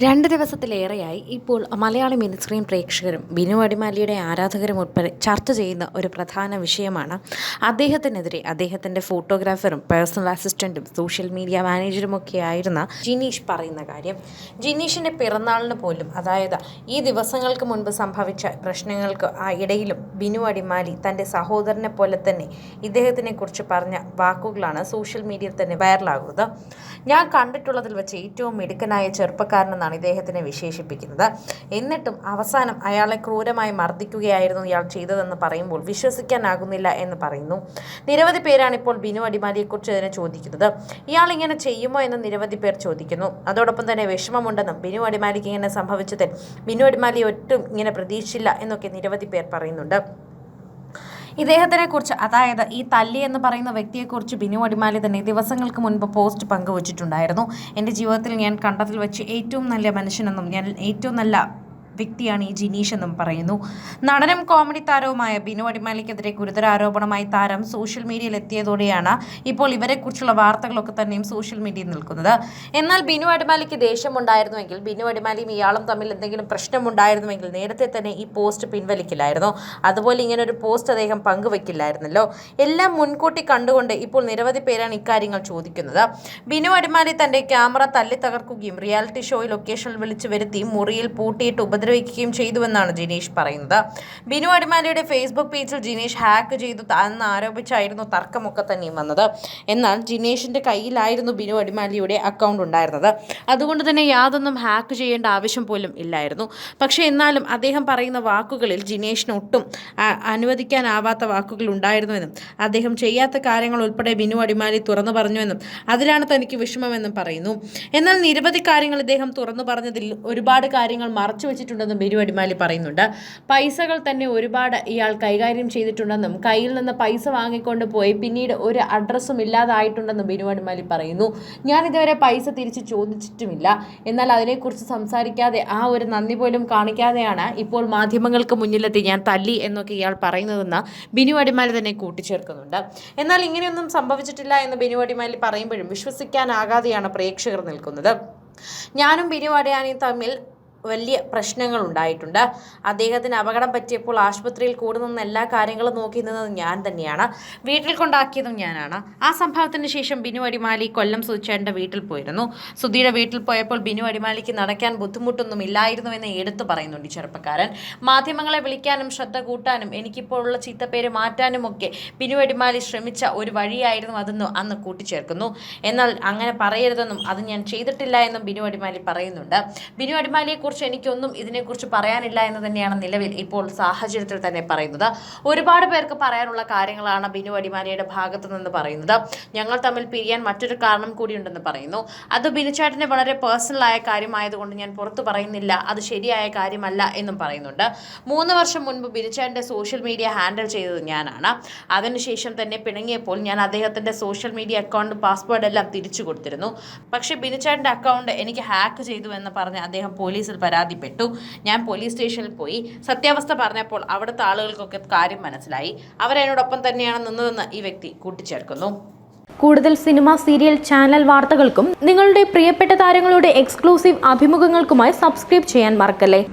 2 ദിവസത്തിലേറെയായി ഇപ്പോൾ Malayali mini screen പ്രേക്ഷകരും ബിനു അടിമാലിയുടെ ആരാധകരും ഉൾപ്പെടെ ചർച്ച ചെയ്യുന്ന ഒരു പ്രധാന വിഷയമാണ് അദ്ദേഹത്തിനെതിരെ അദ്ദേഹത്തിൻ്റെ ഫോട്ടോഗ്രാഫറും പേഴ്സണൽ അസിസ്റ്റൻറ്റും സോഷ്യൽ മീഡിയ മാനേജറുമൊക്കെ ആയിരുന്ന ജിനീഷ് പറയുന്ന കാര്യം. ജിനീഷിൻ്റെ പിറന്നാളിന് പോലും, അതായത് ഈ ദിവസങ്ങൾക്ക് മുൻപ് സംഭവിച്ച പ്രശ്നങ്ങൾക്ക് ഇടയിലും ബിനു അടിമാലി തൻ്റെ സഹോദരനെ പോലെ തന്നെ ഇദ്ദേഹത്തിനെക്കുറിച്ച് പറഞ്ഞ വാക്കുകളാണ് സോഷ്യൽ മീഡിയയിൽ തന്നെ വൈറലാകുന്നത്. ഞാൻ കണ്ടിട്ടുള്ളതിൽ വെച്ച് ഏറ്റവും മിടുക്കനായ ചെറുപ്പക്കാരനെന്നാണ് ഇദ്ദേഹത്തിനെ വിശേഷിപ്പിക്കുന്നത്. എന്നിട്ടും അവസാനം അയാളെ ക്രൂരമായി മർദ്ദിക്കുകയായിരുന്നു ഇയാൾ ചെയ്തതെന്ന് പറയുമ്പോൾ വിശ്വസിക്കാനാകുന്നില്ല എന്ന് പറയുന്നു. നിരവധി പേരാണ് ഇപ്പോൾ ബിനു അടിമാലിയെക്കുറിച്ച് ഇതിനെ ചോദിക്കുന്നത്. ഇയാൾ ഇങ്ങനെ ചെയ്യുമോ എന്ന് നിരവധി പേർ ചോദിക്കുന്നു. അതോടൊപ്പം തന്നെ വിഷമമുണ്ടെന്നും ബിനു അടിമാലിക്ക് ഇങ്ങനെ സംഭവിച്ചതിൽ ബിനു അടിമാലി ഒട്ടും ഇങ്ങനെ പ്രതീക്ഷിച്ചില്ല എന്നൊക്കെ നിരവധി പേർ പറയുന്നുണ്ട്. ഇദ്ദേഹത്തിനെക്കുറിച്ച്, അതായത് ഈ തല്ലി എന്ന് പറയുന്ന വ്യക്തിയെക്കുറിച്ച് ബിനു അടിമാലി തന്നെ ദിവസങ്ങൾക്ക് മുൻപ് പോസ്റ്റ് പങ്കുവച്ചിട്ടുണ്ടായിരുന്നു. എൻ്റെ ജീവിതത്തിൽ ഞാൻ കണ്ടതിൽ വെച്ച് ഏറ്റവും നല്ല മനുഷ്യനെന്നും ഞാൻ ഏറ്റവും നല്ല വ്യക്തിയാണ് ഈ ജിനീഷ് എന്നും പറയുന്നു. നടനും കോമഡി താരവുമായ ബിനു അടിമാലിക്കെതിരെ ഗുരുതര ആരോപണമായി താരം സോഷ്യൽ മീഡിയയിൽ എത്തിയതോടെയാണ് ഇപ്പോൾ ഇവരെക്കുറിച്ചുള്ള വാർത്തകളൊക്കെ തന്നെയും സോഷ്യൽ മീഡിയയിൽ നിൽക്കുന്നത്. എന്നാൽ ബിനു അടിമാലിക്ക് ദേഷ്യമുണ്ടായിരുന്നുവെങ്കിൽ, ബിനു അടിമാലിയും ഇയാളും തമ്മിൽ എന്തെങ്കിലും പ്രശ്നമുണ്ടായിരുന്നുവെങ്കിൽ നേരത്തെ തന്നെ ഈ പോസ്റ്റ് പിൻവലിക്കില്ലായിരുന്നു. അതുപോലെ ഇങ്ങനെ ഒരു പോസ്റ്റ് അദ്ദേഹം പങ്കുവെക്കില്ലായിരുന്നല്ലോ. എല്ലാം മുൻകൂട്ടി കണ്ടുകൊണ്ട് ഇപ്പോൾ നിരവധി പേരാണ് ഇക്കാര്യങ്ങൾ ചോദിക്കുന്നത്. ബിനു അടിമാലി തൻ്റെ ക്യാമറ തല്ലി തകർക്കുകയും റിയാലിറ്റി ഷോയിൽ ലൊക്കേഷനിൽ വിളിച്ചു വരുത്തി മുറിയിൽ പൂട്ടിയിട്ട് ഉപദ്രവിക്കുകയും ചെയ്തുവെന്നാണ് ജിനീഷ് പറയുന്നത്. ബിനു അടിമാലിയുടെ ഫേസ്ബുക്ക് പേജിൽ ജിനീഷ് ഹാക്ക് ചെയ്തു എന്ന് ആരോപിച്ചായിരുന്നു തർക്കമൊക്കെ തന്നെയും വന്നത്. എന്നാൽ ജിനീഷിൻ്റെ കയ്യിലായിരുന്നു ബിനു അടിമാലിയുടെ അക്കൗണ്ട് ഉണ്ടായിരുന്നത്. അതുകൊണ്ട് തന്നെ യാതൊന്നും ഹാക്ക് ചെയ്യേണ്ട ആവശ്യം പോലും ഇല്ലായിരുന്നു. പക്ഷേ എന്നാലും അദ്ദേഹം പറയുന്ന വാക്കുകളിൽ ജിനേഷിന് ഒട്ടും അനുവദിക്കാനാവാത്ത വാക്കുകൾ ഉണ്ടായിരുന്നുവെന്നും അദ്ദേഹം ചെയ്യാത്ത കാര്യങ്ങൾ ഉൾപ്പെടെ ബിനു അടിമാലി തുറന്നു പറഞ്ഞുവെന്നും അതിലാണ് തനിക്ക് വിഷമമെന്നും പറയുന്നു. എന്നാൽ നിരവധി കാര്യങ്ങൾ ഇദ്ദേഹം തുറന്നു പറഞ്ഞതിൽ ഒരുപാട് കാര്യങ്ങൾ മറച്ചു വെച്ചിട്ടുണ്ടെന്നും ബിനു അടിമാലി പറയുന്നുണ്ട്. പൈസകൾ തന്നെ ഒരുപാട് ഇയാൾ കൈകാര്യം ചെയ്തിട്ടുണ്ടെന്നും കയ്യിൽ നിന്ന് പൈസ വാങ്ങിക്കൊണ്ട് പോയി പിന്നീട് ഒരു അഡ്രസ്സും ഇല്ലാതായിട്ടുണ്ടെന്നും ബിനു അടിമാലി പറയുന്നു. ഞാൻ ഇതുവരെ പൈസ തിരിച്ച് ചോദിച്ചിട്ടുമില്ല. എന്നാൽ അതിനെക്കുറിച്ച് സംസാരിക്കാതെ ആ ഒരു നന്ദി പോലും കാണിക്കാതെയാണ് ഇപ്പോൾ മാധ്യമങ്ങൾക്ക് മുന്നിലെത്തി ഞാൻ തല്ലി എന്നൊക്കെ ഇയാൾ പറയുന്നതെന്ന് ബിനു അടിമാലി തന്നെ കൂട്ടിച്ചേർക്കുന്നുണ്ട്. എന്നാൽ ഇങ്ങനെയൊന്നും സംഭവിച്ചിട്ടില്ല എന്ന് ബിനു അടിമാലി പറയുമ്പോഴും വിശ്വസിക്കാനാകാതെയാണ് പ്രേക്ഷകർ നിൽക്കുന്നത്. ഞാനും ബിനു അടിമാലിയും തമ്മിൽ വലിയ പ്രശ്നങ്ങൾ ഉണ്ടായിട്ടുണ്ട്. അദ്ദേഹത്തിന് അപകടം പറ്റിയപ്പോൾ ആശുപത്രിയിൽ കൂടെ നിന്ന് എല്ലാ കാര്യങ്ങളും നോക്കി നിന്നത് ഞാൻ തന്നെയാണ്. വീട്ടിൽ കൊണ്ടാക്കിയതും ഞാനാണ്. ആ സംഭവത്തിന് ശേഷം ബിനു അടിമാലി കൊല്ലം സുധിച്ചേട്ടൻ്റെ വീട്ടിൽ പോയിരുന്നു. സുധിയുടെ വീട്ടിൽ പോയപ്പോൾ ബിനു അടിമാലിക്ക് നടക്കാൻ ബുദ്ധിമുട്ടൊന്നും ഇല്ലായിരുന്നുവെന്ന് എടുത്തു പറയുന്നുണ്ട് ഈ ചെറുപ്പക്കാരൻ. മാധ്യമങ്ങളെ വിളിക്കാനും ശ്രദ്ധ കൂട്ടാനും എനിക്കിപ്പോൾ ഉള്ള ചീത്തപ്പേര് മാറ്റാനുമൊക്കെ ബിനു അടിമാലി ശ്രമിച്ച ഒരു വഴിയായിരുന്നു അതെന്ന് അന്ന് കൂട്ടിച്ചേർക്കുന്നു. എന്നാൽ അങ്ങനെ പറയരുതെന്നും അത് ഞാൻ ചെയ്തിട്ടില്ല എന്നും ബിനു അടിമാലി പറയുന്നുണ്ട്. ബിനു അടിമാലിയെ എനിക്കൊന്നും ഇതിനെക്കുറിച്ച് പറയാനില്ല എന്ന് തന്നെയാണ് നിലവിൽ ഇപ്പോൾ സാഹചര്യത്തിൽ തന്നെ പറയുന്നത്. ഒരുപാട് പേർക്ക് പറയാനുള്ള കാര്യങ്ങളാണ് ബിനു അടിമാലിയുടെ ഭാഗത്തു നിന്ന് പറയുന്നത്. ഞങ്ങൾ തമ്മിൽ പിരിയാൻ മറ്റൊരു കാരണം കൂടിയുണ്ടെന്ന് പറയുന്നു. അത് ബിനുചേട്ടൻ്റെ വളരെ പേഴ്സണലായ കാര്യമായതുകൊണ്ട് ഞാൻ പുറത്തു പറയുന്നില്ല, അത് ശരിയായ കാര്യമല്ല എന്നും പറയുന്നുണ്ട്. 3 വർഷം മുൻപ് ബിനുചേട്ടൻ്റെ സോഷ്യൽ മീഡിയ ഹാൻഡിൽ ചെയ്തത് ഞാനാണ്. അതിനുശേഷം തന്നെ പിണങ്ങിയപ്പോൾ ഞാൻ അദ്ദേഹത്തിൻ്റെ സോഷ്യൽ മീഡിയ അക്കൗണ്ട് പാസ്വേഡ് എല്ലാം തിരിച്ചു കൊടുത്തിരുന്നു. പക്ഷേ ബിനുചേട്ടൻ്റെ അക്കൗണ്ട് എനിക്ക് ഹാക്ക് ചെയ്തു എന്ന് പറഞ്ഞ് അദ്ദേഹം പോലീസിൽ പരാതിപ്പെട്ടു. ഞാൻ പോലീസ് സ്റ്റേഷനിൽ പോയി സത്യാവസ്ഥ പറഞ്ഞപ്പോൾ അവിടുത്തെ ആളുകൾക്കൊക്കെ കാര്യം മനസ്സിലായി. അവരെന്നോടൊപ്പം തന്നെയാണ് നിന്നതെന്ന് ഈ വ്യക്തി കൂട്ടിച്ചേർക്കുന്നു. കൂടുതൽ സിനിമ, സീരിയൽ, ചാനൽ വാർത്തകൾക്കും നിങ്ങളുടെ പ്രിയപ്പെട്ട താരങ്ങളുടെ എക്സ്ക്ലൂസീവ് അഭിമുഖങ്ങൾക്കുമായി സബ്സ്ക്രൈബ് ചെയ്യാൻ മറക്കല്ലേ.